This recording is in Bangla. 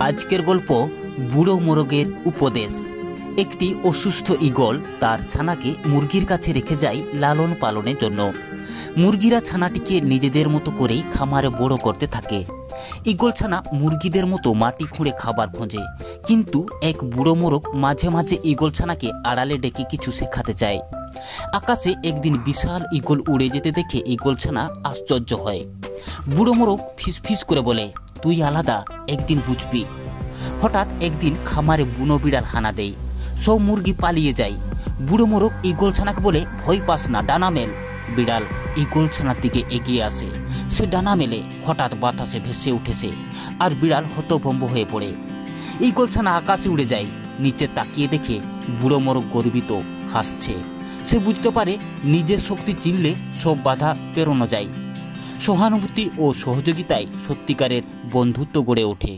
আজকের গল্প বুড়ো মোরগের উপদেশ। একটি অসুস্থ ঈগল তার ছানাকে মুরগির কাছে রেখে যায় লালন পালনের জন্য। মুরগিরা ছানাটিকে নিজেদের মতো করেই খামারে বড় করতে থাকে। ঈগল ছানা মুরগিদের মতো মাটি খুঁড়ে খাবার খোঁজে, কিন্তু এক বুড়ো মোরগ মাঝে মাঝে ঈগল ছানাকে আড়ালে ডেকে কিছু শেখাতে চায়। আকাশে একদিন বিশাল ঈগল উড়ে যেতে দেখে ঈগল ছানা আশ্চর্য হয়। বুড়ো মোরগ ফিসফিস করে বলে, তুই আলাদা, একদিন বুঝবি। হঠাৎ একদিন খামারে বুনো বিড়াল হানা দেয়, সব মুরগি পালিয়ে যায়। বুড়ো মোরগ ঈগল ছানাকে বলে, ভয় পাস না, ডানা মেল। বিড়াল ঈগল ছানার দিকে এগিয়ে আসে। সে ডানা মেলে, হঠাৎ বাতাসে ভেসে উঠেছে আর বিড়াল হতভম্ব হয়ে পড়ে। ঈগল ছানা আকাশে উড়ে যায়, নিচে তাকিয়ে দেখে বুড়ো মোরগ গর্বিত হাসছে। সে বুঝতে পারে নিজের শক্তি চিনলে সব বাধা পেরোনো যায়। সহানুভূতি ও সহযোগিতায় সত্যিকারের বন্ধুত্ব গড়ে ওঠে।